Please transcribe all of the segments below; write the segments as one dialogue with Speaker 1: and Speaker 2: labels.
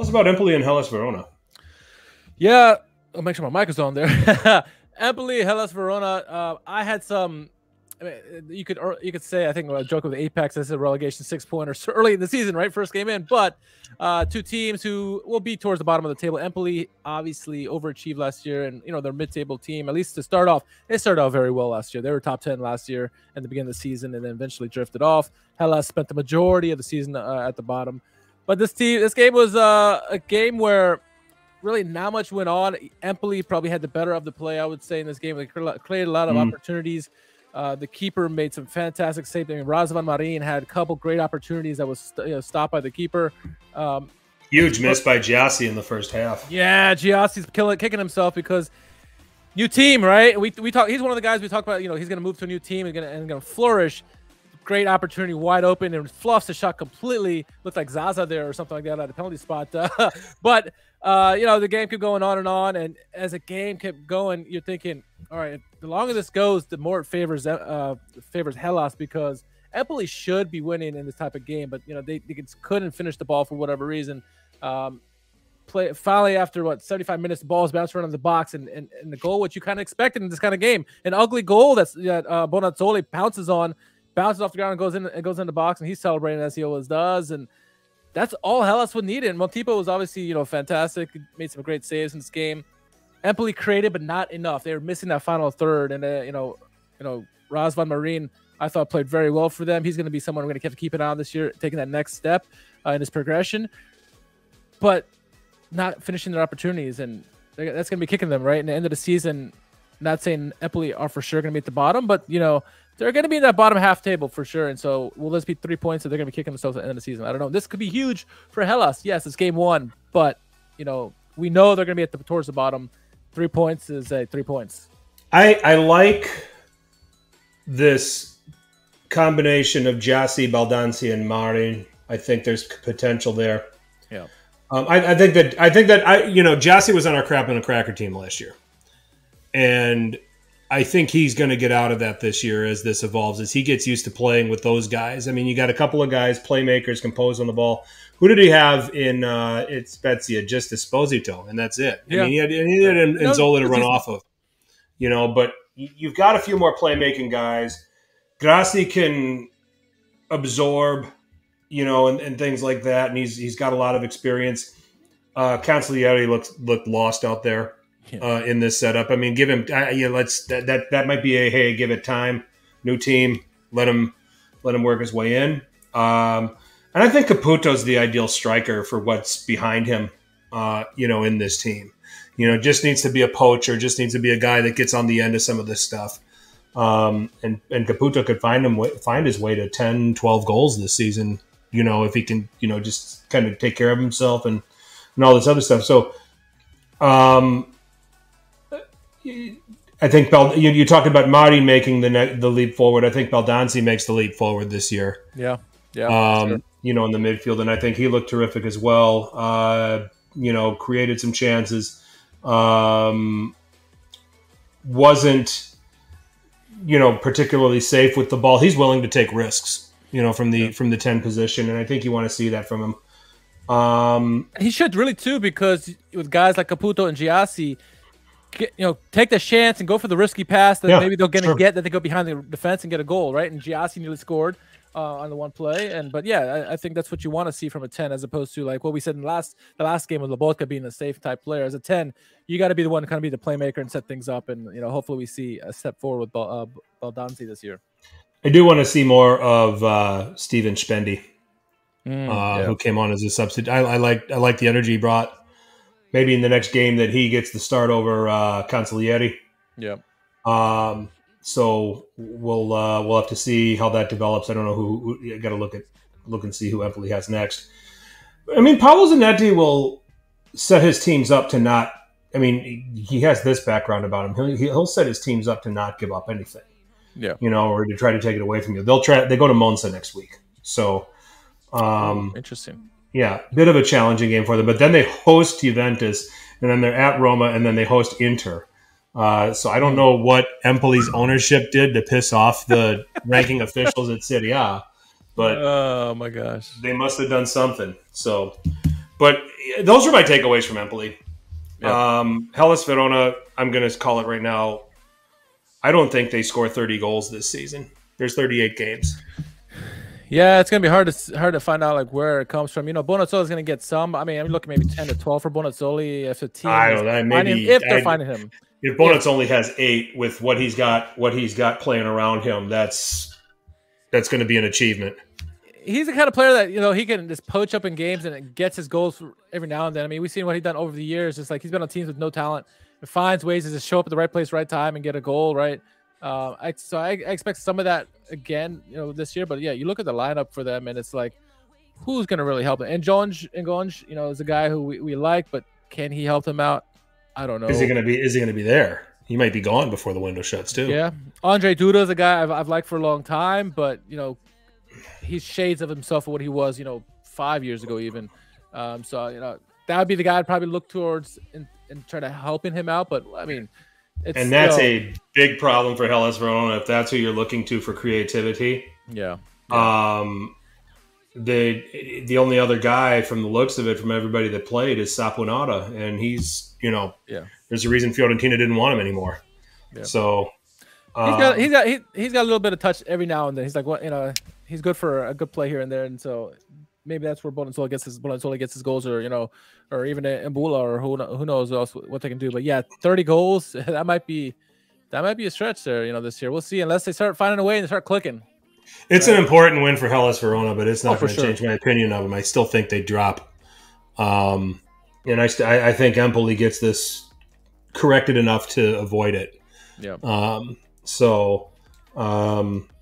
Speaker 1: Tell us about Empoli and Hellas Verona.
Speaker 2: Yeah, I'll make sure my mic is on there. Empoli, Hellas Verona. I had some. I mean, you could say, I think a joke with the Apex, this is a relegation 6-pointer so early in the season, right? First game in, but two teams who will be towards the bottom of the table. Empoli obviously overachieved last year, and they're a mid-table team. At least to start off, they started out very well last year. They were top 10 last year at the beginning of the season, and then eventually drifted off. Hellas spent the majority of the season at the bottom, but this game was a game where really not much went on. Empoli probably had the better of the play, I would say, in this game. They created a lot of opportunities. The keeper made some fantastic saves. I mean, Razvan Marin had a couple great opportunities that was stopped by the keeper.
Speaker 1: Huge miss by Giuseppe in the first half.
Speaker 2: Yeah, Giusepp's kicking himself because new team, right? We talk. He's one of the guys we talk about. He's going to move to a new team and going to flourish. Great opportunity, wide open, and fluffs the shot completely. Looked like Zaza there or something like that at a penalty spot. But the game kept going on, and as the game kept going, you're thinking, all right, the longer this goes, the more it favors Hellas, because Empoli should be winning in this type of game, but they couldn't finish the ball for whatever reason. Finally, after 75 minutes, the ball is bounced around the box, and the goal, what you kind of expected in this kind of game, an ugly goal that Bonazzoli bounces off the ground and goes in the box, and he's celebrating as he always does, and that's all Hellas would need. And Montipo was obviously fantastic, made some great saves in this game. Empoli created, but not enough. They were missing that final third, and Razvan Marin, I thought, played very well for them. He's going to be someone we're going to have to keep an eye on this year, taking that next step in his progression, but not finishing their opportunities, and that's going to be kicking them right in the end of the season. Not saying Empoli are for sure going to be at the bottom, but they're going to be in that bottom half table for sure. And so will this be 3 points that they're going to be kicking themselves at the end of the season? I don't know. This could be huge for Hellas. Yes, it's game one, but we know they're going to be towards the bottom. 3 points is 3 points.
Speaker 1: I like this combination of Giuseppe, Baldanzi, and Marin. I think there's potential there.
Speaker 2: Yeah.
Speaker 1: I think that Giuseppe was on our crap and a cracker team last year, and I think he's going to get out of that this year as this evolves, as he gets used to playing with those guys. I mean, you got a couple of guys, playmakers, compose on the ball. Who did he have in Spezia? Just Esposito, and that's it.
Speaker 2: Yeah.
Speaker 1: I mean, he had Nzola to run off of. But you've got a few more playmaking guys. Grassi can absorb, and things like that, and he's got a lot of experience. Cancellieri looked lost out there. In this setup. I mean, give him that might be a give it time, new team, let him work his way in. And I think Caputo's the ideal striker for what's behind him, in this team. Just needs to be a poacher, just needs to be a guy that gets on the end of some of this stuff. And Caputo could find his way to 10, 12 goals this season, if he can, just kind of take care of himself and all this other stuff. So, I think you talked about Martin making the leap forward. I think Baldanzi makes the leap forward this year.
Speaker 2: Yeah.
Speaker 1: Sure. In the midfield, and I think he looked terrific as well. Created some chances. Wasn't particularly safe with the ball. He's willing to take risks. From the 10 position, and I think you want to see that from him.
Speaker 2: He should really too, because with guys like Caputo and Giuseppe, take the chance and go for the risky pass that maybe they're going to get, that they go behind the defense and get a goal, right? And Giuseppe nearly scored on the one play. I think that's what you want to see from a 10, as opposed to like what we said in the last game with Lobotka being a safe type player. As a 10, you got to be the one to kind of be the playmaker and set things up. And hopefully we see a step forward with Baldanzi this year.
Speaker 1: I do want to see more of Steven Spendi, who came on as a substitute. I like the energy he brought. Maybe in the next game that he gets the start over Cancellieri.
Speaker 2: Yeah.
Speaker 1: So we'll have to see how that develops. I don't know who you got to look and see who Empoli has next. I mean, Paolo Zanetti will set his teams up to not. I mean, he has this background about him. He'll set his teams up to not give up anything.
Speaker 2: Yeah.
Speaker 1: Or to try to take it away from you. They go to Monza next week. So
Speaker 2: interesting.
Speaker 1: Yeah, bit of a challenging game for them. But then they host Juventus, and then they're at Roma, and then they host Inter. So I don't know what Empoli's ownership did to piss off the ranking officials at Serie A, but
Speaker 2: oh my gosh,
Speaker 1: they must have done something. So, But those are my takeaways from Empoli.
Speaker 2: Yeah.
Speaker 1: Hellas Verona, I'm going to call it right now. I don't think they score 30 goals this season. There's 38 games.
Speaker 2: Yeah, it's gonna be hard to find out like where it comes from. Bonazzoli's gonna get some. I mean, I'm looking maybe 10 to 12 for Bonazzoli if the team
Speaker 1: I don't know. Maybe
Speaker 2: if they're finding him.
Speaker 1: If Bonazzoli has 8 with what he's got playing around him, that's going to be an achievement.
Speaker 2: He's the kind of player that he can just poach up in games and it gets his goals every now and then. I mean, we've seen what he's done over the years. Just like he's been on teams with no talent, and finds ways to just show up at the right place, right time, and get a goal. Right. I expect some of that again, this year. But yeah, you look at the lineup for them, and it's like, who's going to really help them? And Ngonge, is a guy who we like, but can he help them out? I don't know.
Speaker 1: Is he going to be there? He might be gone before the window shuts too.
Speaker 2: Yeah, Andre Duda is a guy I've liked for a long time, but he's shades of himself of what he was, 5 years ago even. So that would be the guy I'd probably look towards and try to helping him out. But I mean.
Speaker 1: And that's a big problem for Hellas Verona if that's who you're looking to for creativity.
Speaker 2: Yeah.
Speaker 1: The only other guy from the looks of it from everybody that played is Saponara, and he's there's a reason Fiorentina didn't want him anymore. Yeah. So
Speaker 2: he's got a little bit of touch every now and then. He's like he's good for a good play here and there, and so maybe that's where Bonazzoli gets his goals, or even Mbula, or who knows else what they can do. But yeah, 30 goals that might be a stretch there. This year we'll see, unless they start finding a way and start clicking.
Speaker 1: It's an important win for Hellas Verona, but it's not going to change my opinion of them. I still think they drop, and I think Empoli gets this corrected enough to avoid it.
Speaker 2: Yeah.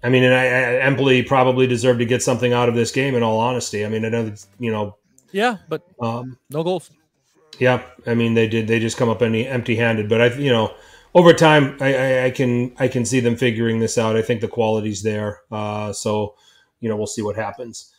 Speaker 1: I mean, and Empoli probably deserved to get something out of this game. In all honesty, I mean, I know
Speaker 2: Yeah, but no goals.
Speaker 1: Yeah, I mean, they did. They just come up empty-handed. But over time, I can see them figuring this out. I think the quality's there. So we'll see what happens.